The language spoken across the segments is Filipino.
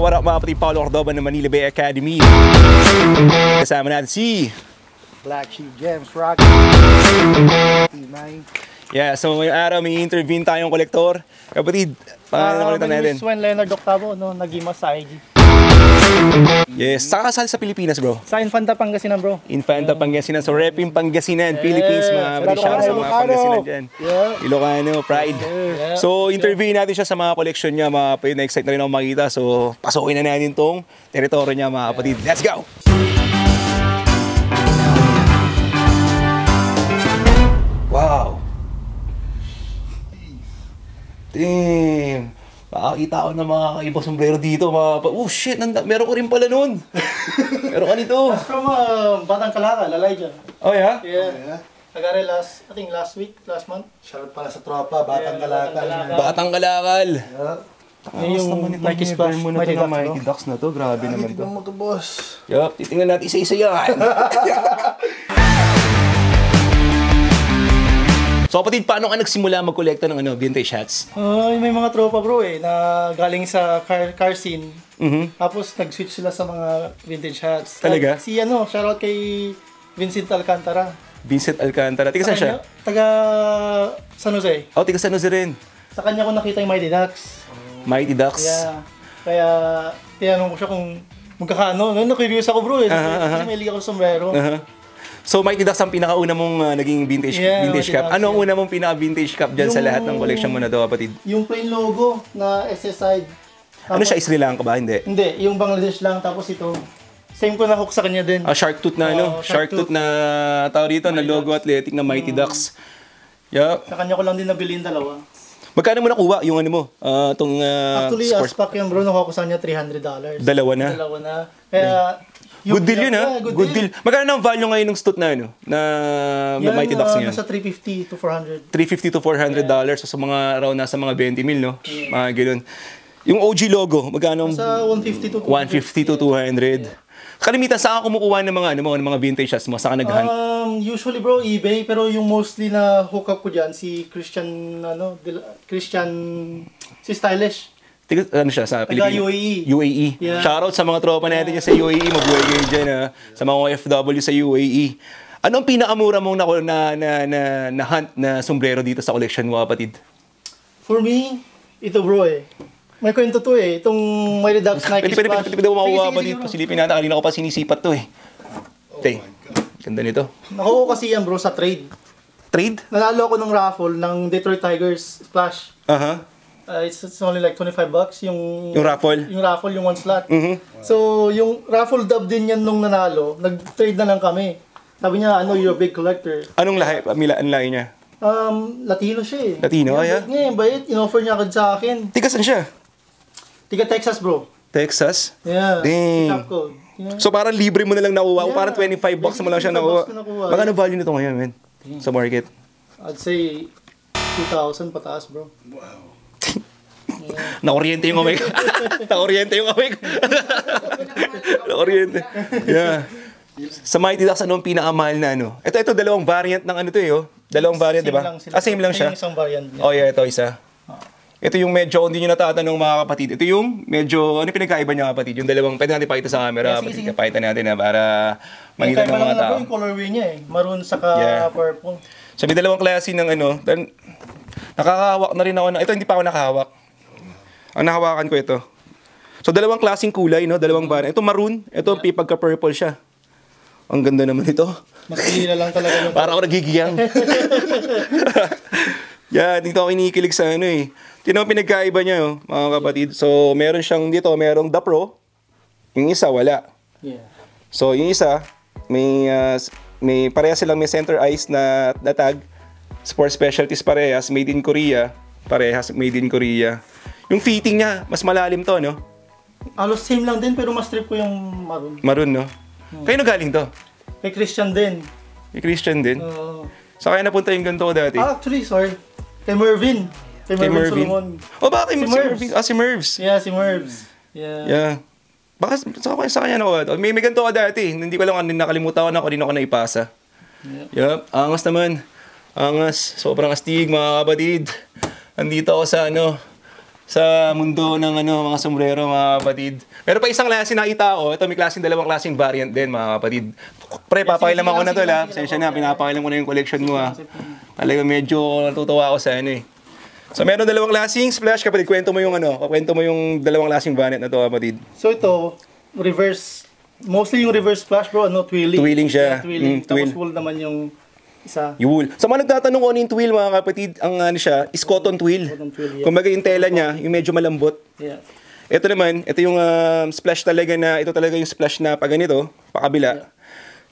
what up mga kapatid, Paolo Cordoba ng Manila Bay Academy. Kasama natin si Black Sheep Gems, Rock. Yeah, so ngayong araw may intervene tayong kolektor. Kapatid, pangalan na natin. Swen Leonard Octavo, no, nag-imas sa IG. Yes, saan kasali sa Pilipinas bro? Sa Infanta, Pangasinan bro. Infanta, Pangasinan. So reping Pangasinan, Philippines mga kapatid. Shout out sa mga Pangasinan dyan. Ilocano, pride. So interview natin siya sa mga collection niya mga kapatid. Na-excite na rin ako makita. So pasukin na natin tong teritoryo niya mga kapatid. Let's go! Wow! Damn! Makakita ako ng mga kaibang sombrero dito. Oh shit! Meron ko rin pala nun! Meron ka nito! That's from Batang Kalakal, Elijah. Oh yeah? Yeah. Nagare last month. Shoutout pala sa tropa, Batang Kalakal. Batang Kalakal! Yung Nike Splash, Mighty Ducks na to. Grabe naman to. Tignan mo to, boss. Yup, titingnan natin isa-isa yan. So kapatid, paano ka nagsimula mag-collecta ng vintage hats? May mga tropa bro na galing sa car scene. Tapos nag-switch sila sa mga vintage hats. Talaga? Si shoutout kay Vincent Alcantara. Vincent Alcantara. Tiga saan siya? Taga San Jose. Oh, tiga San Jose rin. Sa kanya ko nakita yung Mighty Ducks. Mighty Ducks? Yeah. Kaya tinanong ko siya kung magkakano. Na-curious ako bro kasi may liga ko sombrero. So Mighty Ducks ang pinakauna mong naging vintage cap. Ano ang una mong pinaka-vintage cap dyan sa lahat ng collection mo na to, kapatid? Yung plain logo na SSI. Ano siya, Sri Lanka ba? Hindi. Hindi, yung Bangladesh lang. Tapos ito, same ko na hook sa kanya din. Shark tooth na Shark tooth na tao dito, na logo athletic na Mighty Ducks. Yup. Sa kanya ko lang din nabili yung dalawa. Magkano mo nakuha yung Actually, Aspak yung bro, nakuha ko sa kanya $300. Dalawa na? Dalawa na. Kaya, good deal yun ha? Good deal. Magkano na ang value ngayon ng stot na Mighty Ducks niya? Nasa $350 to $400. $350 to $400 so sa mga around nasa mga 20 mil, no? Mga ganoon. Yung OG logo, magkano? Nasa 150 to 150 to 200. 200. Kalimitan, saan ka kumukuha ng mga vintage shots mo? Saan ka nag-hunt? Usually bro, eBay. Pero yung mostly na hook up ko dyan, si si Stylish. Ano siya sa Pilipinas? UAE. UAE. Yeah. Shoutout sa mga tropa natin sa UAE. Mabuhay kayo dyan sa mga OFW sa UAE. Ano ang pinakamura mong na hunt na sombrero dito sa collection mo, kapatid? For me, ito bro May kwento to Itong Mighty Ducks Nike Splash. Pwede mo makuha pa dito. Silipin natin. Kanina ko pa sinisipat to Ganda nito. Nakuha ko kasi yan bro sa trade. Trade? Nanalo ako ng raffle ng Detroit Tigers Splash. It's only like $25 yung raffle? Yung raffle, yung one slot. So, yung raffle dub din yan nung nanalo. Nag-trade na lang kami. Sabi niya, you're a big collector. Anong lahi? Ang lahi niya? Latino siya Latino, Ngayon, bayit, in-offer niya agad sa akin. Tiga saan siya? Tiga Texas, bro. Texas? Yeah. Dang. Yeah. So parang libre mo na lang nakuha. Yeah. Parang $25 mo lang siya nakuha. Magkano value nito ngayon, man? Sa market? I'd say 2,000 pataas, bro. Wow. Nakuryente yung kamay ko. Nakuryente yung kamay ko. Nakuryente. Yeah. Sa Mighty Ducks, ano ang pinakamahal na Ito, dalawang variant ng Dalawang variant, di ba? Same lang siya. Yung isang variant niya. Oh yeah, ito isa. Ito yung medyo, hindi nyo natatanong mga kapatid. Ito yung medyo, ano pinagkaiba niya kapatid? Yung dalawang, pwede natin pakita sa camera. Sige. Pakita natin para makita ng mga tao. Yung colorway niya Maroon saka purple. So may dalawang klase ng nakakahawak na rin ako ito hindi pa ako nakahawak. Ang nahawakan ko ito. So dalawang klaseng kulay, dalawang variant. Ito maroon, ito pagka-purple siya. Ang ganda naman ito. Makikita lang talaga yung... Para ako nagigiyang. Dito ako kinikilig sa Tingnan mo pinagkaiba niya, mga kapatid. So, meron siyang dito, merong The Pro. Yung isa, wala. Yeah. So, yung isa, may parehas silang may center eyes na tag. Sport specialties parehas, made in Korea. Parehas, made in Korea. Yung fitting niya, mas malalim to, Halos same lang din, pero mas trip ko yung maroon. Maroon, Kayo na galing to? Kay Christian din. Kay Christian din? So, kaya napunta yung ganito ko dati? Actually, sorry. Kay Mervin. Kay Mervin Solomon. Bakit? Si Mervs. Si Mervs. Yeah, si Mervs. Yeah. Baka sa kanya nakuha. May ganito ka dati. Hindi ko lang nakalimutan ko na kung rin ako naipasa. Yup. Angas naman. Angas. Sobrang astig mga kapatid. Andito ako sa sa mundo ng mga sombrero, mga kapatid. Pero pa isang klase nakita ko, ito may dalawang klaseng variant din, mga kapatid. Pre, papakailam ako na to, ha. Pasensya na, pinapakailam ko na yung collection mo, ha. Talaga medyo natutuwa ako sa So meron dalawang klaseng splash, kapatid. Kwento mo yung dalawang klaseng variant na to, kapatid. So ito, reverse, mostly yung reverse splash bro, twirling. Twirling siya. Yeah, twirling. Twill. Tapos wool naman yung isa. Yung wool. Sa mga nagtatanong kung ano yung twill, mga kapatid, ang siya, is cotton twill. Cotton twill, yeah. Kumbaga yung tela niya, yung medyo malambot. Yeah. Ito naman, ito yung splash talaga ito talaga yung splash na pa ganito, pakabila. Yeah.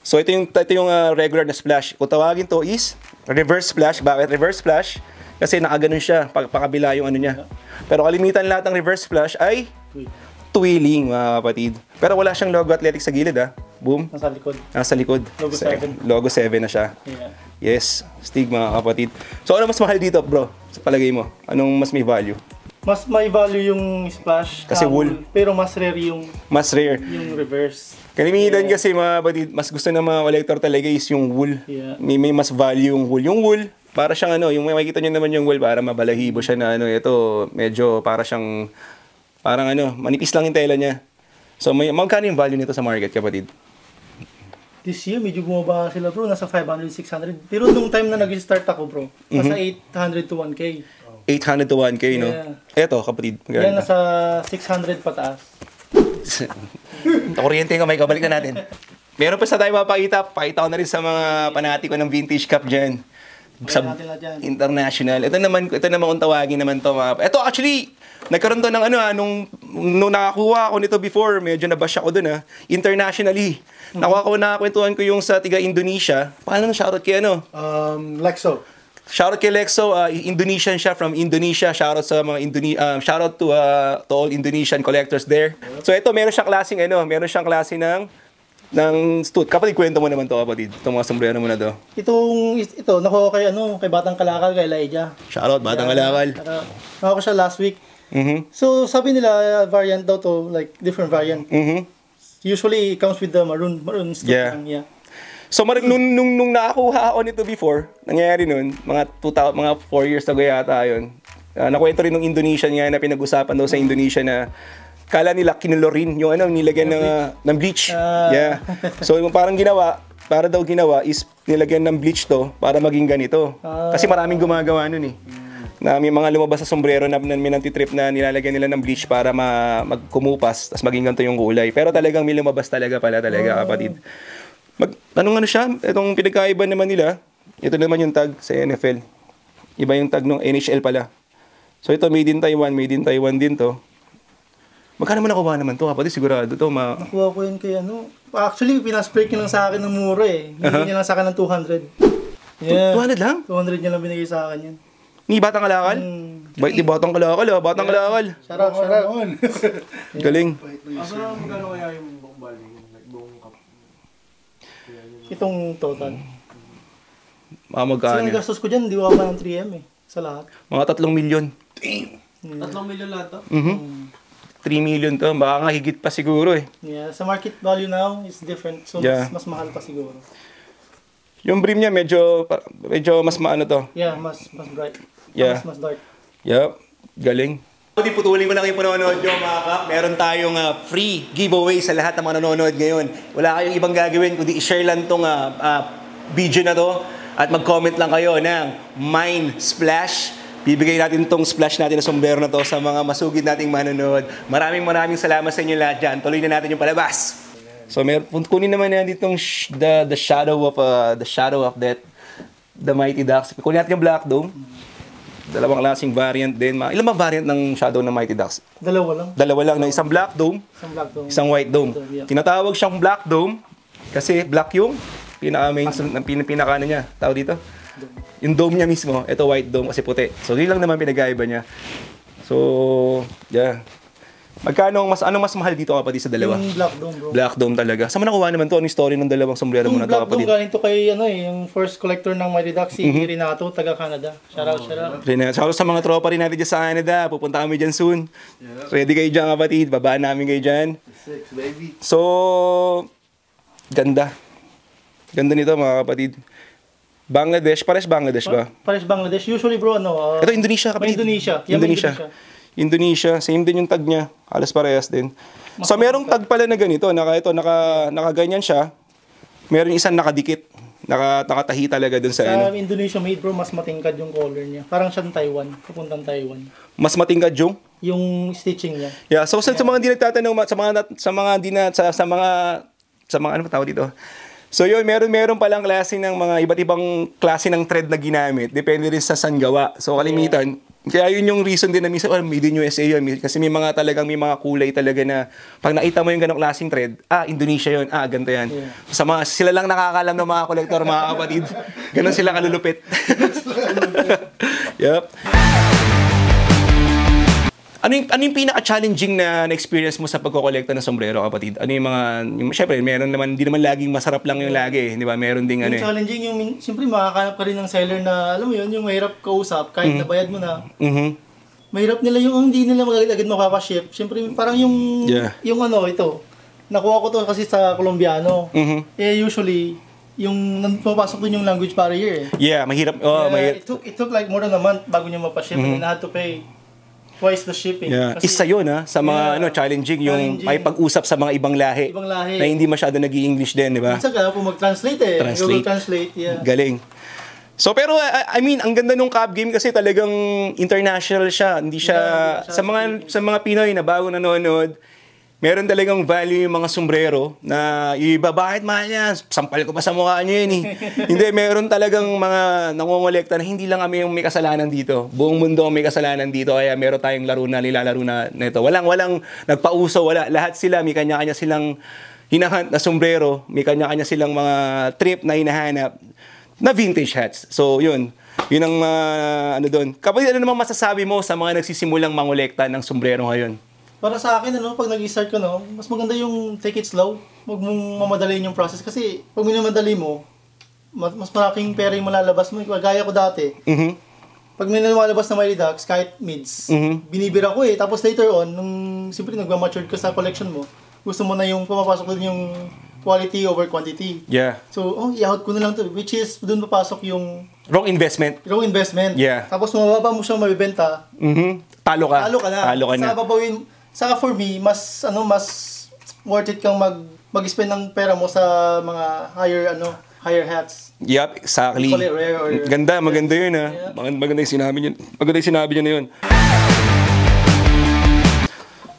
So ito yung regular na splash. Kung tawagin to is reverse splash. Bakit reverse splash? Kasi nakaganon siya, pakabila yung niya. Pero kalimitan lahat ng reverse splash ay twirling, mga kapatid. Pero wala siyang logo athletic sa gilid, ha. Boom. Nasa likod. Nasa likod. Logo 7. Logo 7 na siya. Yeah. Yes, Stig, mga kapatid. So ano mas mahal dito, bro? Sa palagay mo? Anong mas may value? Mas may value yung splash. Kasi wool. Pero mas rare yung Mas rare. reverse. Kalimitan kasi, mga kapatid, mas gusto ng mga collector talaga is yung wool. Yeah. May mas value yung wool. Yung wool, para siyang yung makikita nyo naman yung wool, para mabalahibo siya na ito, medyo para siyang, parang manipis lang yung tela niya. So magkano yung value nito sa market, kapatid? This year, medyo bumaba sila bro, nasa 500, 600. Pero nung time na nag-start ako bro, nasa 800 to 1K. 800 to 1K, no? Yeah. Eto, kapatid. Yan, nasa 600 pataas. Kuryente nga, may kabalik na natin. Meron pa sa tayo mapakita. Pakita ko na rin sa mga panatiko ng vintage cup dyan. Sa international. Ito naman kung tawagin naman to. Ito actually, nagkaroon to ng nung nakakuha ako nito before, medyo nabash ako dun, internationally. Nakakwentuhan ko yung sa tiga Indonesia. Paano na shoutout kay Lexo. Shoutout kay Lexo, Indonesian siya, from Indonesia. Shoutout sa mga shoutout to all Indonesian collectors there. So ito, meron siyang klase ng stud. Kapatid, kwento mo naman to, kapatid. Itong mga sombrero mo na to. Ito, nakuha ko kay Batang Kalakal, kay Elijah. Shoutout, Batang Kalakal. Nakuha ko siya last week. So sabi nila, variant daw to, like different variant. Usually, it comes with the maroon stud. Yeah. So nung nakakuha ako nito before, nangyayari nun, mga 4 years ago yata yun. Nakwento rin ng Indonesian nga na pinag-usapan daw sa Indonesia na kala nila kinulorin yung nilagyan ng bleach. Yeah. So yung para daw ginawa is nilagyan ng bleach to para maging ganito. Kasi maraming gumagawa nun eh. Na may mga lumabas sa sombrero na may nantitrip na nilalagyan nila ng bleach para magkumupas, tapos maging ganito yung kulay. Pero talagang may lumabas talaga, kapatid. Siya, itong pinagkaiba naman nila, ito naman yung tag sa NFL. Iba yung tag ng NHL pala. So ito, made in Taiwan din to. Magkano mo nakuha naman to, kapatid? Sigurado to, Nakuha ko yun kay Actually, pinaspray niya lang sa akin ng mura eh. Binigyan niya lang sa akin ng 200. Yeah. 200 lang? 200 niya lang binigay sa akin yan. Ni Batang Kalakal? Bait ni Batang Kalakal, Batang Kalakal. Sarap. Galing. Magkano kaya yung buong bali? Buong cup? Itong total. Magkano? Kasi ang gastos ko dyan, di ko pa ng 3M eh. Sa lahat. Mga 3 million. 3 million lahat to? 3 million to. Baka nga higit pa siguro eh. Yeah, sa market value now is different. So mas mahal pa siguro. Yung brim niya medyo mas maano to. Yeah, mas bright. Yeah. Mas dark. Yup. Galing. Putulin ko lang yung panonood nyo, mga kap. Meron tayong free giveaway sa lahat ng mga nanonood ngayon. Wala kayong ibang gagawin kundi i-share lang tong video na to at mag-comment lang kayo ng Mine Splash. Bibigay natin tong splash natin na sombrero na to sa mga masugid nating manonood. Maraming salamat sa inyo lahat dyan. Tuloy na natin yung palabas. So kunin naman natin itong the shadow of death, the Mighty Ducks. Kunin natin yung Black Dome. Dalawang klaseng variant din. Ilan ba variant ng shadow ng Mighty Ducks? Dalawa lang. Na isang Black Dome, isang White Dome. Yeah. Tinatawag siyang Black Dome kasi black yung pinaka-main niya. Tawag dito? Yung dome niya mismo, ito white dome kasi puti. So, yun lang naman pinag-aiba niya. So, yeah. Ano mas mahal dito, kapatid, sa dalawa? Yung Black Dome, bro. Black Dome talaga. Saan mo nakuha naman to? Anong story ng dalawang sombrero mo na to, Black Dome kapatid? galing to kay yung first collector ng Mighty Ducks, si Renato, taga Canada. Shout out. Shoutout sa mga tropa rin natin dyan sa Canada. Pupunta kami dyan soon. Ready kayo dyan, kapatid. Babaan namin kayo dyan. 6, baby. So, ganda. Ganda nito, mga kapatid. Bangladesh, pares Bangladesh ba? Pares Bangladesh. Usually bro, Ito Indonesia, kapatid. Indonesia. Yeah, Indonesia. Indonesia, same din yung tag niya. Halos parehas din. So merong tag pala na ganito, nakaganyan siya. Meron isang nakadikit. Nakatahi talaga dun sa Sa Indonesia made bro, mas matingkad yung color niya. Parang siyang Taiwan, papuntang Taiwan. Mas matingkad yung stitching niya. Yeah, so sa mga hindi nagtatanong sa mga ano tawag dito. So yun, meron palang klase ng mga iba't ibang klase ng thread na ginamit. Depende rin sa saan gawa. So kalimitan, kaya yun yung reason din na minsan, made in USA yun. Kasi may mga kulay talaga na pag nakita mo yung ganong klaseng thread, Indonesia yun, ganito yan. Yeah. Sila lang nakakalam ng mga kolektor, mga kapatid. Ganon sila kalulupit. Yep. Ano yung pinaka-challenging na experience mo sa pagko-kolekta ng sombrero, kapatid? Ano yung syempre, meron naman, hindi naman laging masarap lang yung lagi, di ba? Meron ding yung challenging, siyempre makakanap ka rin ng seller na, alam mo yun, yung mahirap kausap, kahit nabayad mo na. Mahirap nila yung hindi nila agad makaka-ship. Siyempre, parang yung ito, nakuha ko to kasi sa Colombiano. Usually, yung pumapasok dun yung language barrier. Yeah, mahirap. Mahirap. It took like more than a month bago niya mapaship and I had to pay twice the shipping. Yeah. Isa yun sa mga challenging yung ay pag-usap sa mga ibang lahi. Na hindi masyado nag-i-English din, di ba? Minsan ka po mag-translate Google Translate, yeah. Galing. So pero I mean, ang ganda nung cup game kasi talagang international siya. Hindi siya sa mga Pinoy na bago nanonood. Meron talagang value yung mga sombrero na iba, bakit mahal yan? Sampal ko pa sa mukha nyo yun Hindi, meron talagang mga nangongolekta na hindi lang kami yung may kasalanan dito. Buong mundo ang may kasalanan dito, kaya meron tayong laro na nilalaro na ito. Walang nagpauso, wala. Lahat sila, may kanya-kanya silang hinahunt na sombrero, may kanya-kanya silang mga trip na hinahanap na vintage hats. So, yun. Yun ang doon. Kapag ano namang masasabi mo sa mga nagsisimulang mangolekta ng sombrero ngayon? Para sa akin, pag nag-start ka, mas maganda yung take it slow. Huwag mong mamadaliin yung process. Kasi pag minamadali mo, mas malaking pera yung malalabas mo. Gaya ko dati. Pag may lumalabas na may redux, kahit mids, binibira ko Tapos later on, nung siyempre nagmamature ka sa collection mo, gusto mo na yung pumapasok din yung quality over quantity. Yeah. So, i-out ko na lang to. Which is, doon papasok yung wrong investment. Wrong investment. Yeah. Tapos mababa mo siyang mabibenta. Talo ka na. Sa babawin. Saka for me, mas worth it kang mag-spend ng pera mo sa mga higher hats. Yep, exactly. Maganda yun Yeah. Maganda yung sinabi niyo. Maganda yung sinabi niyo na yun.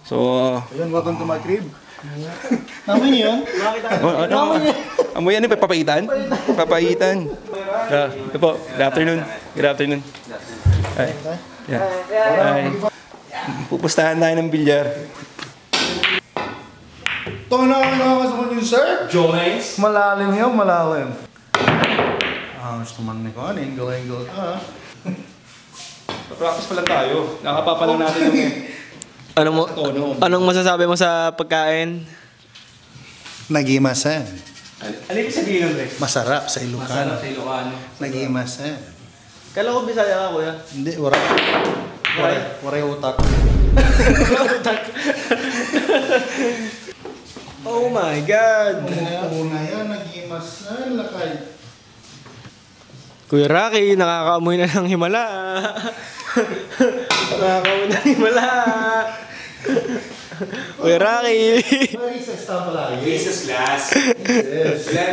So, ayun, welcome to my crib. Namoy niyo yun? Amoy ano, papaitan? Papaitan. Ito po, good afternoon. Hi. Yeah. Hi. Pupustahan tayo ng bilyar. Ito na nakakasama niyo, sir? Jones? Malalim yun, malalim. Gusto man ni Juan, angle ka. Pa-practice pa lang tayo. Nakapapa lang natin yung Anong masasabi mo sa pagkain? Nagimasan. Ano ibig sabihin nun, Rex? Masarap sa Ilocano. Nagimasan. Kala ko Bisaya ka, kuya. Hindi, waray utak. Oh my God! Una yan, nagimasan, lakay. Kuya Rocky, nakakaamoy na ng himala. Nakakaamoy na ng himala. Kuya Rocky. Recess ta pala. Recess class.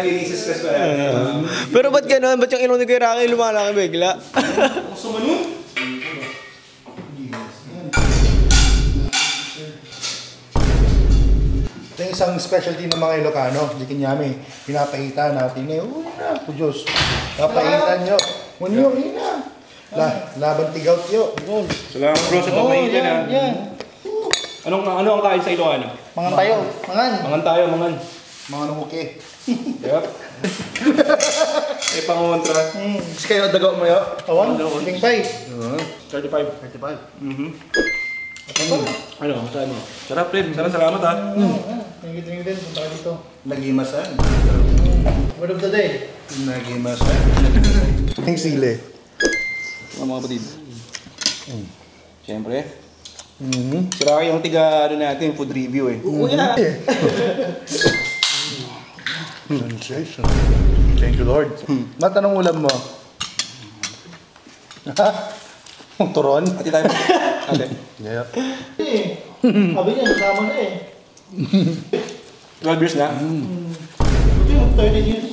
Recess class pala. Pero ba't gano'n? Ba't yung ilong ni Kuya Rocky lumalaki bigla? Gusto mo nun? Ito yung isang specialty ng mga Ilocano. Di kanyami, pinapahitan natin ngayon. Po Diyos. Papahitan nyo. Unyo, ina. Laban tigaw tiyo. Salamat bro sa papahitan ha. Yan. Ano ang kain sa Ilocano? Mangan tayo. Mangan. Mga numuki. Yep. Pangontra. Kasi kayo dagaw mo yun? Awan, ting pay. 35. Ano, sabi mo? Sarap rin. Salamat ha. Thank you din. Punta ka dito. Nagimasan. Word of the day. Nagimasan. Ting sili. Mga kapatid. Siyempre. Si Rocky yung tiga natin, food review Kuya! Sensation. Thank you, Lord. Anong ulam mo? Ang turon? Ati Ate. Yeah. Eh, sabi niya, kasama na eh. 12 years na? Ito yung 30 years.